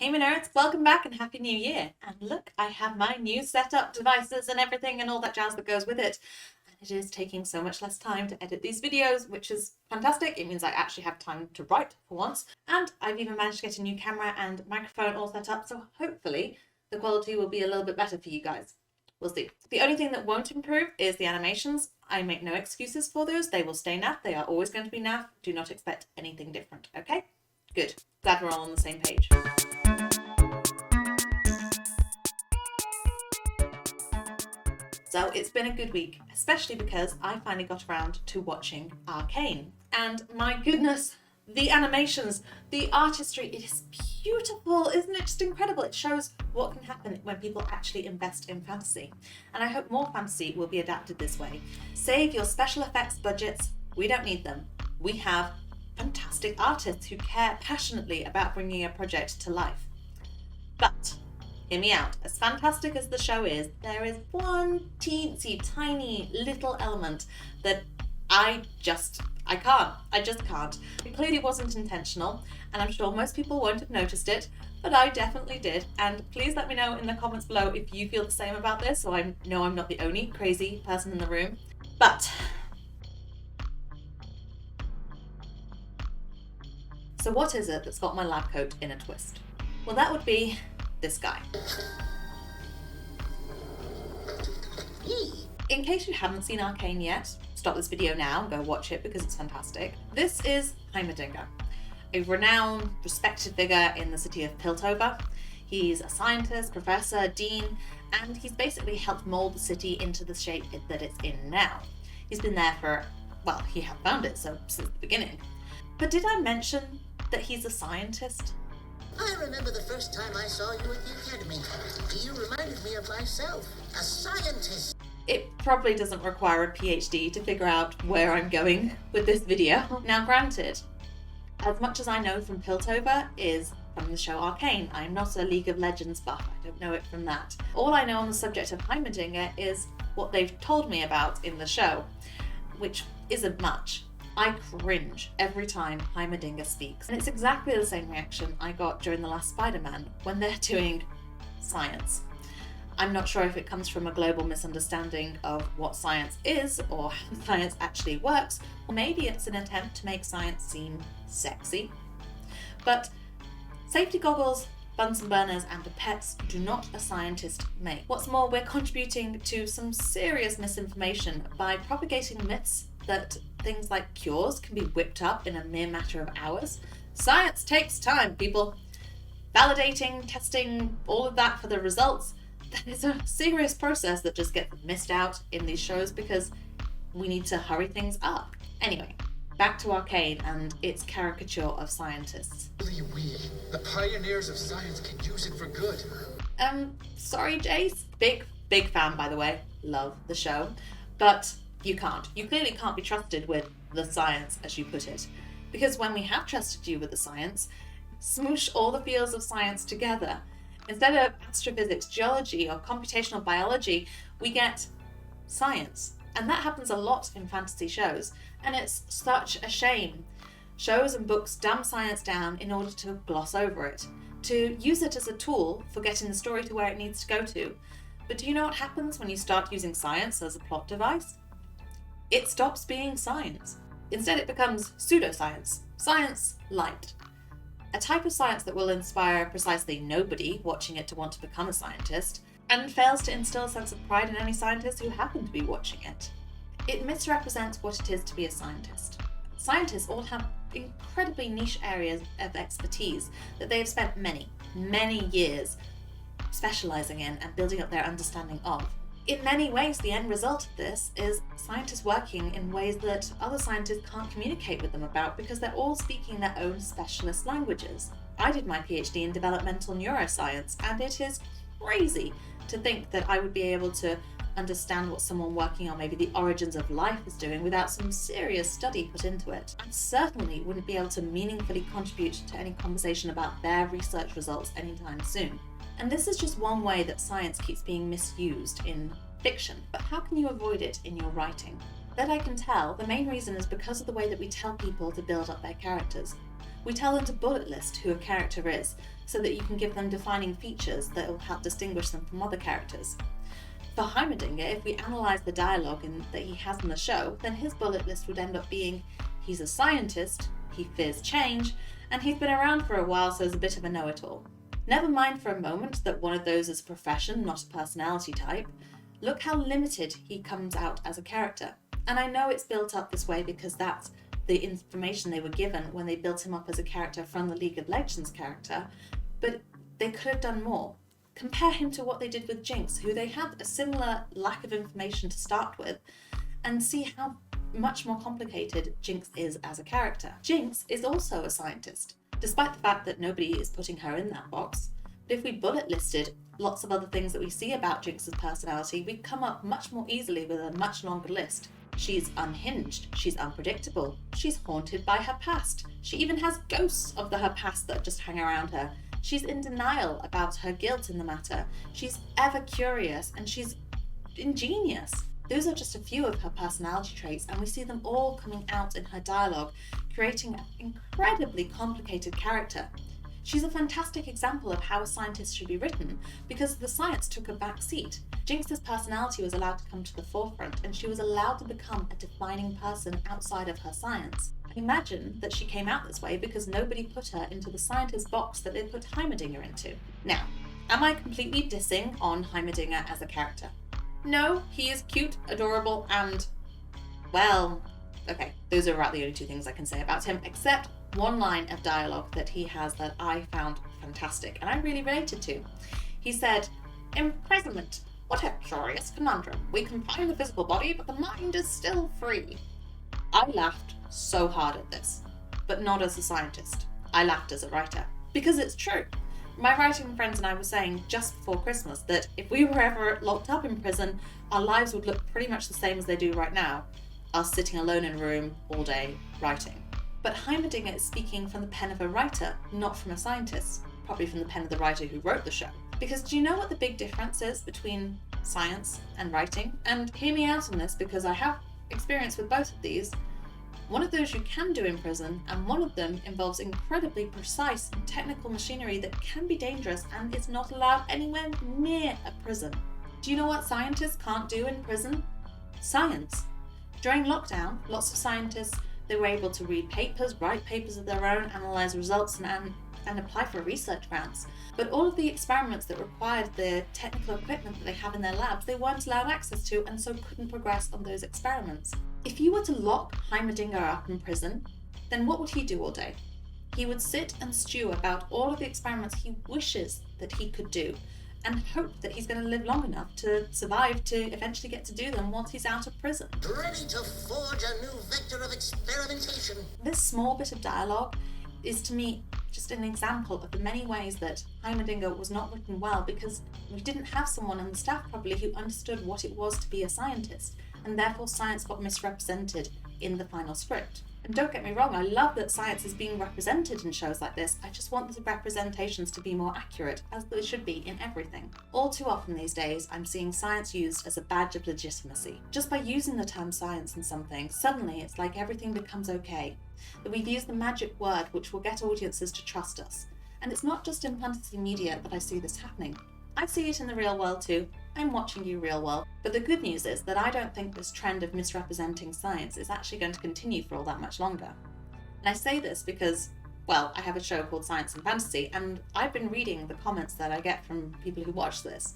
Hey my nerds, welcome back and happy new year. And look, I have my new setup devices and everything and all that jazz that goes with it. And it is taking so much less time to edit these videos, which is fantastic. It means I actually have time to write for once. And I've even managed to get a new camera and microphone all set up, so hopefully the quality will be a little bit better for you guys. We'll see. The only thing that won't improve is the animations. I make no excuses for those. They will stay naff. They are always going to be naff. Do not expect anything different, okay? Good. Glad we're all on the same page. So it's been a good week, especially because I finally got around to watching Arcane. And my goodness, the animations, the artistry, it is beautiful. Isn't it just incredible? It shows what can happen when people actually invest in fantasy. And I hope more fantasy will be adapted this way. Save your special effects budgets. We don't need them. We have fantastic artists who care passionately about bringing a project to life. But hear me out. As fantastic as the show is, there is one teensy tiny little element that I just can't. It clearly wasn't intentional, and I'm sure most people won't have noticed it, but I definitely did. And please let me know in the comments below if you feel the same about this, so I know I'm not the only crazy person in the room. But so what is it that's got my lab coat in a twist? Well, that would be this guy. In case you haven't seen Arcane yet, stop this video now and go watch it because it's fantastic. This is Heimerdinger, a renowned, respected figure in the city of Piltover. He's a scientist, professor, dean, and he's basically helped mold the city into the shape that it's in now. He's been there for, well, he helped found it, so since the beginning. But did I mention that he's a scientist? I remember the first time I saw you at the academy. You reminded me of myself, a scientist. It probably doesn't require a PhD to figure out where I'm going with this video. Now granted, as much as I know from Piltover is from the show Arcane. I'm not a League of Legends buff, I don't know it from that. All I know on the subject of Heimerdinger is what they've told me about in the show, which isn't much. I cringe every time Heimerdinger speaks. And it's exactly the same reaction I got during the last Spider-Man when they're doing science. I'm not sure if it comes from a global misunderstanding of what science is or how science actually works, or maybe it's an attempt to make science seem sexy. But safety goggles, Bunsen burners and pets do not a scientist make. What's more, we're contributing to some serious misinformation by propagating myths that things like cures can be whipped up in a mere matter of hours. Science takes time, people. Validating, testing, all of that for the results, that is a serious process that just gets missed out in these shows because we need to hurry things up. Anyway, back to Arcane and its caricature of scientists. We, the pioneers of science, can use it for good. Sorry, Jace. Big fan, by the way. Love the show. But you can't. You clearly can't be trusted with the science, as you put it. Because when we have trusted you with the science, smoosh all the fields of science together. Instead of astrophysics, geology, or computational biology, we get science. And that happens a lot in fantasy shows. And it's such a shame. Shows and books dumb science down in order to gloss over it, to use it as a tool for getting the story to where it needs to go to. But do you know what happens when you start using science as a plot device? It stops being science. Instead, it becomes pseudoscience, science light. A type of science that will inspire precisely nobody watching it to want to become a scientist, and fails to instill a sense of pride in any scientists who happen to be watching it. It misrepresents what it is to be a scientist. Scientists all have incredibly niche areas of expertise that they have spent many years specializing in and building up their understanding of. In many ways, the end result of this is scientists working in ways that other scientists can't communicate with them about because they're all speaking their own specialist languages. I did my PhD in developmental neuroscience, and it is crazy to think that I would be able to understand what someone working on maybe the origins of life is doing without some serious study put into it. I certainly wouldn't be able to meaningfully contribute to any conversation about their research results anytime soon. And this is just one way that science keeps being misused in fiction, but how can you avoid it in your writing? That I can tell, the main reason is because of the way that we tell people to build up their characters. We tell them to bullet list who a character is, so that you can give them defining features that will help distinguish them from other characters. For Heimerdinger, if we analyse the dialogue that he has in the show, then his bullet list would end up being, he's a scientist, he fears change, and he's been around for a while, so he's a bit of a know-it-all. Never mind for a moment that one of those is a profession, not a personality type. Look how limited he comes out as a character. And I know it's built up this way because that's the information they were given when they built him up as a character from the League of Legends character, but they could have done more. Compare him to what they did with Jinx, who they had a similar lack of information to start with, and see how much more complicated Jinx is as a character. Jinx is also a scientist, despite the fact that nobody is putting her in that box. But if we bullet listed lots of other things that we see about Jinx's personality, we'd come up much more easily with a much longer list. She's unhinged, she's unpredictable, she's haunted by her past. She even has ghosts of her past that just hang around her. She's in denial about her guilt in the matter. She's ever curious and she's ingenious. Those are just a few of her personality traits, and we see them all coming out in her dialogue, creating an incredibly complicated character. She's a fantastic example of how a scientist should be written, because the science took a back seat. Jinx's personality was allowed to come to the forefront, and she was allowed to become a defining person outside of her science. I imagine that she came out this way because nobody put her into the scientist box that they put Heimerdinger into. Now, am I completely dissing on Heimerdinger as a character? No, he is cute, adorable, and, well, okay, those are about the only two things I can say about him, except one line of dialogue that he has that I found fantastic, and I really related to. He said, "Imprisonment, what a curious conundrum. We confine the physical body, but the mind is still free." I laughed so hard at this, but not as a scientist. I laughed as a writer, because it's true. My writing friends and I were saying just before Christmas that if we were ever locked up in prison, our lives would look pretty much the same as they do right now, us sitting alone in a room all day writing. But Heimerdinger is speaking from the pen of a writer, not from a scientist, probably from the pen of the writer who wrote the show. Because do you know what the big difference is between science and writing? And hear me out on this, because I have experience with both of these. One of those you can do in prison, and one of them involves incredibly precise and technical machinery that can be dangerous and is not allowed anywhere near a prison. Do you know what scientists can't do in prison? Science. During lockdown, lots of scientists, they were able to read papers, write papers of their own, analyze results, and apply for research grants. But all of the experiments that required the technical equipment that they have in their labs, they weren't allowed access to, and so couldn't progress on those experiments. If you were to lock Heimerdinger up in prison, then what would he do all day? He would sit and stew about all of the experiments he wishes that he could do, and hope that he's going to live long enough to survive to eventually get to do them once he's out of prison. Ready to forge a new vector of experimentation. This small bit of dialogue is, to me, just an example of the many ways that Heimerdinger was not written well, because we didn't have someone on the staff probably who understood what it was to be a scientist, and therefore science got misrepresented in the final script. And don't get me wrong, I love that science is being represented in shows like this. I just want the representations to be more accurate, as they should be in everything. All too often these days, I'm seeing science used as a badge of legitimacy. Just by using the term science in something, suddenly it's like everything becomes okay. That we've used the magic word which will get audiences to trust us. And it's not just in fantasy media that I see this happening. I see it in the real world too. I'm watching you, real world. But the good news is that I don't think this trend of misrepresenting science is actually going to continue for all that much longer. And I say this because, well, I have a show called Science and Fantasy, and I've been reading the comments that I get from people who watch this.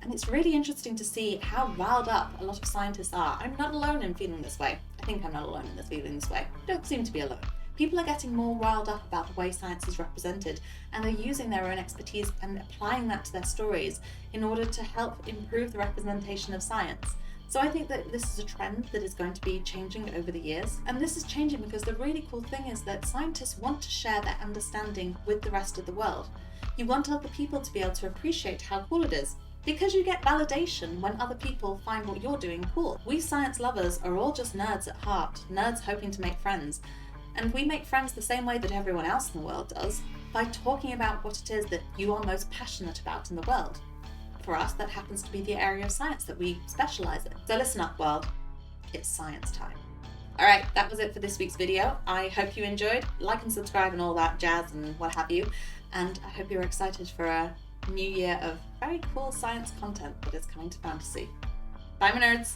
And it's really interesting to see how riled up a lot of scientists are. I'm not alone in feeling this way. I think I'm not alone in feeling this way. I don't seem to be alone. People are getting more riled up about the way science is represented, and they're using their own expertise and applying that to their stories in order to help improve the representation of science. So I think that this is a trend that is going to be changing over the years. And this is changing because the really cool thing is that scientists want to share their understanding with the rest of the world. You want other people to be able to appreciate how cool it is, because you get validation when other people find what you're doing cool. We science lovers are all just nerds at heart, nerds hoping to make friends. And we make friends the same way that everyone else in the world does, by talking about what it is that you are most passionate about in the world. For us, that happens to be the area of science that we specialise in. So listen up, world. It's science time. Alright, that was it for this week's video. I hope you enjoyed. Like and subscribe and all that jazz and what have you. And I hope you're excited for a new year of very cool science content that is coming to fantasy. Bye, my nerds!